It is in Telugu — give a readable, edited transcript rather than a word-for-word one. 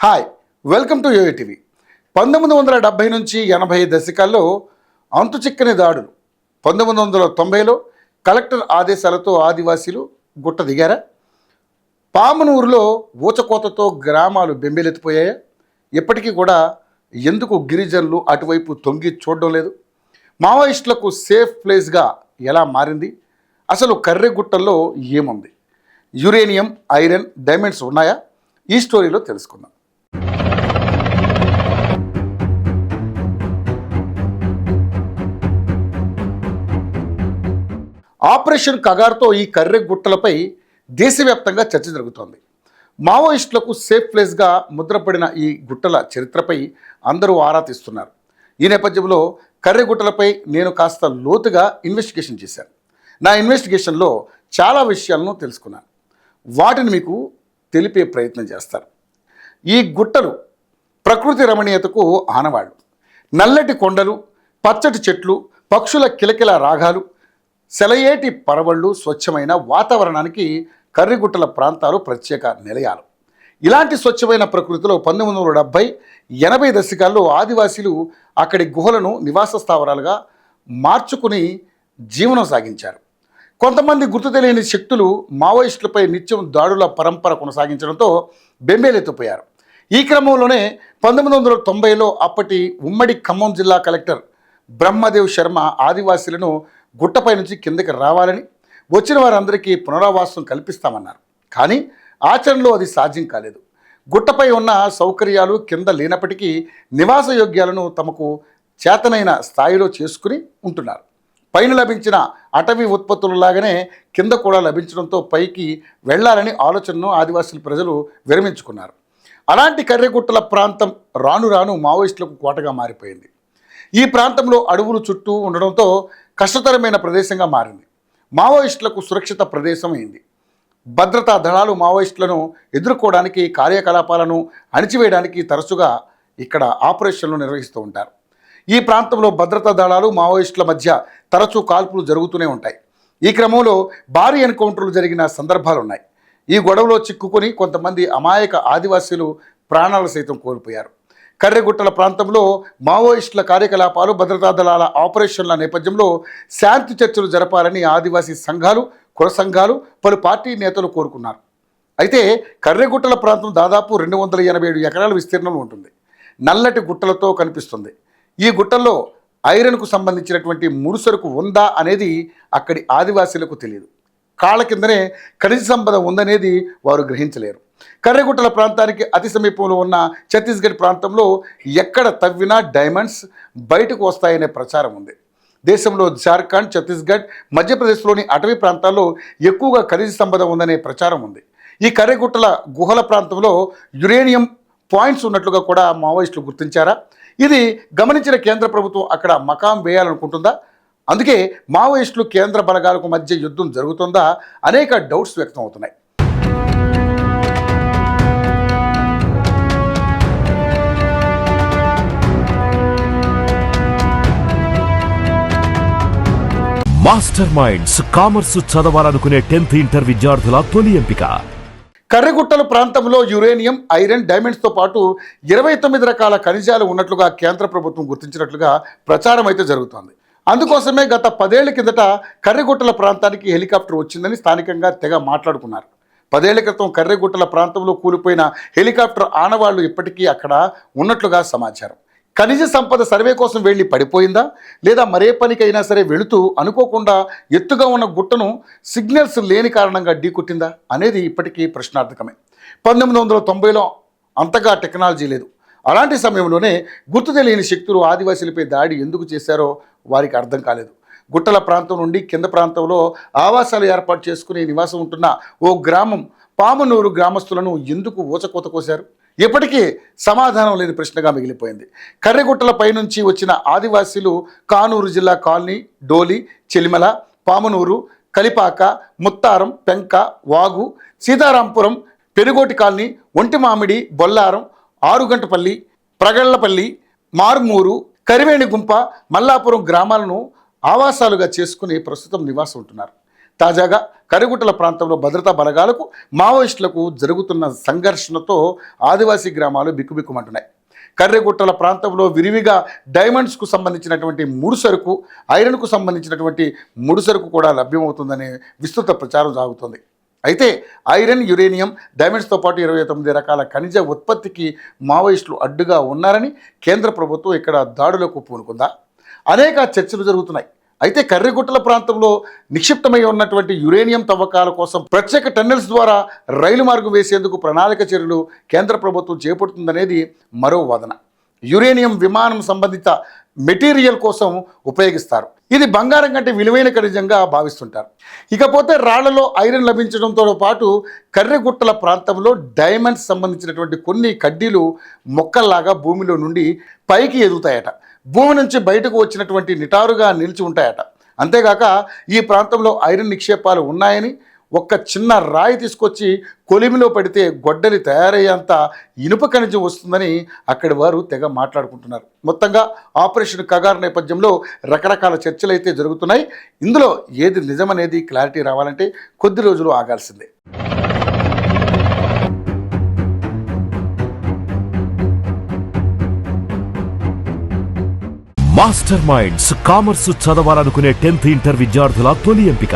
Hi, welcome to YoYo TV. 1970 నుంచి 80 దశకాల్లో అంతుచిక్కని దాడులు. 1990లో కలెక్టర్ ఆదేశాలతో ఆదివాసీలు గుట్ట దిగారా? పామనూరులో ఊచకోతతో గ్రామాలు బెంబేలెత్తిపోయాయా? ఇప్పటికీ కూడా ఎందుకు గిరిజనులు అటువైపు తొంగి చూడడం లేదు? మావోయిస్టులకు సేఫ్ ప్లేస్గా ఎలా మారింది? అసలు కర్రెగుట్టల్లో ఏముంది? యురేనియం, ఐరన్, డైమండ్స్ ఉన్నాయా? ఈ స్టోరీలో తెలుసుకుందాం. ఆపరేషన్ కగార్తో ఈ కర్రెగుట్టలపై దేశవ్యాప్తంగా చర్చ జరుగుతోంది. మావోయిస్టులకు సేఫ్ ప్లేస్గా ముద్రపడిన ఈ గుట్టల చరిత్రపై అందరూ ఆరా తీస్తున్నారు. ఈ నేపథ్యంలో కర్రెగుట్టలపై నేను కాస్త లోతుగా ఇన్వెస్టిగేషన్ చేశాను. నా ఇన్వెస్టిగేషన్లో చాలా విషయాలను తెలుసుకున్నాను. వాటిని మీకు తెలిపే ప్రయత్నం చేస్తాను. ఈ గుట్టలు ప్రకృతి రమణీయతకు ఆనవాళ్ళు. నల్లటి కొండలు, పచ్చటి చెట్లు, పక్షుల కిలకిల రాగాలు, సెలయేటి పరవళ్ళు, స్వచ్ఛమైన వాతావరణానికి కర్రెగుట్టల ప్రాంతాలు ప్రత్యేక నిలయాలు. ఇలాంటి స్వచ్ఛమైన ప్రకృతిలో 1970, 80 దశకాల్లో ఆదివాసీలు అక్కడి గుహలను నివాస స్థావరాలుగా మార్చుకుని జీవనం సాగించారు. కొంతమంది గుర్తు తెలియని శక్తులు మావోయిస్టులపై నిత్యం దాడుల పరంపర కొనసాగించడంతో బెంబేలెత్తిపోయారు. ఈ క్రమంలోనే 1990లో అప్పటి ఉమ్మడి ఖమ్మం జిల్లా కలెక్టర్ బ్రహ్మదేవ్ శర్మ ఆదివాసీలను గుట్టపై నుంచి కిందకి రావాలని, వచ్చిన వారందరికీ పునరావాసం కల్పిస్తామన్నారు. కానీ ఆచరణలో అది సాధ్యం కాలేదు. గుట్టపై ఉన్న సౌకర్యాలు కింద లేనప్పటికీ నివాస యోగ్యాలను తమకు చేతనైన స్థాయిలో చేసుకుని ఉంటున్నారు. పైన లభించిన అటవీ ఉత్పత్తులలాగానే కింద కూడా లభించడంతో పైకి వెళ్లాలని ఆలోచనను ఆదివాసీ ప్రజలు విరమించుకున్నారు. అలాంటి కర్రెగుట్టల ప్రాంతం రాను రాను మావోయిస్టులకు కోటగా మారిపోయింది. ఈ ప్రాంతంలో అడవులు చుట్టూ ఉండడంతో కష్టతరమైన ప్రదేశంగా మారింది. మావోయిస్టులకు సురక్షిత ప్రదేశం అయింది. భద్రతా దళాలు మావోయిస్టులను ఎదుర్కోవడానికి, కార్యకలాపాలను అణిచివేయడానికి తరచుగా ఇక్కడ ఆపరేషన్లు నిర్వహిస్తూ ఉంటారు. ఈ ప్రాంతంలో భద్రతా దళాలు మావోయిస్టుల మధ్య తరచూ కాల్పులు జరుగుతూనే ఉంటాయి. ఈ క్రమంలో భారీ ఎన్కౌంటర్లు జరిగిన సందర్భాలు ఉన్నాయి. ఈ గొడవలో చిక్కుకొని కొంతమంది అమాయక ఆదివాసీలు ప్రాణాలు సైతం కోల్పోయారు. కర్రెగుట్టల ప్రాంతంలో మావోయిస్టుల కార్యకలాపాలు, భద్రతా దళాల ఆపరేషన్ల నేపథ్యంలో శాంతి చర్చలు జరపాలని ఆదివాసీ సంఘాలు, కుల సంఘాలు, పలు పార్టీ నేతలు కోరుకున్నారు. అయితే కర్రెగుట్టల ప్రాంతం దాదాపు 287 ఎకరాల విస్తీర్ణంలో ఉంటుంది. నల్లటి గుట్టలతో కనిపిస్తుంది. ఈ గుట్టల్లో ఐరన్కు సంబంధించినటువంటి ముడిసరుకు ఉందా అనేది అక్కడి ఆదివాసీలకు తెలియదు. కాళ్ళ కిందనే ఖనిజ సంపద ఉందనేది వారు గ్రహించలేరు. కర్రెగుట్టల ప్రాంతానికి అతి సమీపంలో ఉన్న ఛత్తీస్గఢ్ ప్రాంతంలో ఎక్కడ తవ్వినా డైమండ్స్ బయటకు వస్తాయనే ప్రచారం ఉంది. దేశంలో జార్ఖండ్, ఛత్తీస్గఢ్, మధ్యప్రదేశ్లోని అటవీ ప్రాంతాల్లో ఎక్కువగా ఖనిజ సంపద ఉందనే ప్రచారం ఉంది. ఈ కర్రెగుట్టల గుహల ప్రాంతంలో యురేనియం పాయింట్స్ ఉన్నట్లుగా కూడా మావోయిస్టులు గుర్తించారా? ఇది గమనించిన కేంద్ర ప్రభుత్వం అక్కడ మకాం వేయాలనుకుంటుందా? అందుకే మావోయిస్టులు, కేంద్ర బలగాలకు మధ్య యుద్ధం జరుగుతుందా? అనేక డౌట్స్ వ్యక్తం అవుతున్నాయి. మాస్టర్ మైండ్స్ కామర్స్ చదవాలనుకునే 10th ఇంటర్ విద్యార్థుల తొలి ఎంపిక. కర్రెగుట్టల ప్రాంతంలో యురేనియం, ఐరన్, డైమండ్స్తో పాటు 29 రకాల ఖనిజాలు ఉన్నట్లుగా కేంద్ర ప్రభుత్వం గుర్తించినట్లుగా ప్రచారం అయితే జరుగుతోంది. అందుకోసమే గత 10 ఏళ్ల కిందట కర్రెగుట్టల ప్రాంతానికి హెలికాప్టర్ వచ్చిందని స్థానికంగా తెగ మాట్లాడుకున్నారు. 10 ఏళ్ల క్రితం కర్రెగుట్టల ప్రాంతంలో కూలిపోయిన హెలికాప్టర్ ఆనవాళ్లు ఇప్పటికీ అక్కడ ఉన్నట్లుగా సమాచారం. ఖనిజ సంపద సర్వే కోసం వెళ్ళి పడిపోయిందా, లేదా మరే పనికైనా సరే వెళుతూ అనుకోకుండా ఎత్తుగా ఉన్న గుట్టను సిగ్నల్స్ లేని కారణంగా ఢీకొట్టిందా అనేది ఇప్పటికీ ప్రశ్నార్థకమే. 1990లో అంతగా టెక్నాలజీ లేదు. అలాంటి సమయంలోనే గుర్తు తెలియని శక్తులు ఆదివాసీలపై దాడి ఎందుకు చేశారో వారికి అర్థం కాలేదు. గుట్టల ప్రాంతం నుండి కింద ప్రాంతంలో ఆవాసాలు ఏర్పాటు చేసుకుని నివాసం ఉంటున్న ఓ గ్రామం పామనూరు గ్రామస్తులను ఎందుకు ఊచకోత కోశారు? ఇప్పటికీ సమాధానం లేని ప్రశ్నగా మిగిలిపోయింది. కర్రెగుట్టల పైనుంచి వచ్చిన ఆదివాసీలు కానూరు జిల్లా కాలనీ, డోలి, చెలిమల, పామనూరు, కలిపాక, ముత్తారం, పెంక, వాగు, సీతారాంపురం, పెనుగోటి కాలనీ, ఒంటిమామిడి, బొల్లారం, ఆరుగంటపల్లి, ప్రగళ్లపల్లి, మార్మూరు, కరివేణిగుంప, మల్లాపురం గ్రామాలను ఆవాసాలుగా చేసుకుని ప్రస్తుతం నివాసం ఉంటున్నారు. తాజాగా కర్రిగుట్టల ప్రాంతంలో భద్రతా బలగాలకు మావోయిస్టులకు జరుగుతున్న సంఘర్షణతో ఆదివాసీ గ్రామాలు బిక్కుబిక్కుమంటున్నాయి. కర్రిగుట్టల ప్రాంతంలో విరివిగా డైమండ్స్కు సంబంధించినటువంటి ముడిసరుకు, ఐరన్కు సంబంధించినటువంటి ముడిసరుకు కూడా లభ్యమవుతుందనే విస్తృత ప్రచారం సాగుతుంది. అయితే ఐరన్, యురేనియం, డైమండ్స్తో పాటు 29 రకాల ఖనిజ ఉత్పత్తికి మావోయిస్టులు అడ్డుగా ఉన్నారని కేంద్ర ప్రభుత్వం ఇక్కడ దాడులకు పూనుకుందా? అనేక చర్చలు జరుగుతున్నాయి. అయితే కర్రిగుట్టల ప్రాంతంలో నిక్షిప్తమై ఉన్నటువంటి యురేనియం తవ్వకాల కోసం ప్రత్యేక టన్నెల్స్ ద్వారా రైలు మార్గం వేసేందుకు ప్రణాళిక చర్యలు కేంద్ర ప్రభుత్వం చేపడుతుందనేది మరో వాదన. యురేనియం విమానం సంబంధిత మెటీరియల్ కోసం ఉపయోగిస్తారు. ఇది బంగారం కంటే విలువైన ఖనిజంగా భావిస్తుంటారు. ఇకపోతే రాళ్లలో ఐరన్ లభించడంతో పాటు కర్రిగుట్టల ప్రాంతంలో డైమండ్స్ సంబంధించినటువంటి కొన్ని కడ్డీలు మొక్కల్లాగా భూమిలో నుండి పైకి ఎదుగుతాయట. భూమి నుంచి బయటకు వచ్చినటువంటి నిటారుగా నిలిచి ఉంటాయట. అంతేగాక ఈ ప్రాంతంలో ఐరన్ నిక్షేపాలు ఉన్నాయని, ఒక్క చిన్న రాయి తీసుకొచ్చి కొలిమిలో పడితే గొడ్డలి తయారయ్యేంత ఇనుప ఖనిజం వస్తుందని అక్కడి వారు తెగ మాట్లాడుకుంటున్నారు. మొత్తంగా ఆపరేషన్ కగార్ నేపథ్యంలో రకరకాల చర్చలు అయితే జరుగుతున్నాయి. ఇందులో ఏది నిజమనేది క్లారిటీ రావాలంటే కొద్ది రోజులు ఆగాల్సిందే. మాస్టర్ మైండ్స్ కామర్స్ చదవాలనుకునే 10th ఇంటర్ విద్యార్థుల తొలి ఎంపిక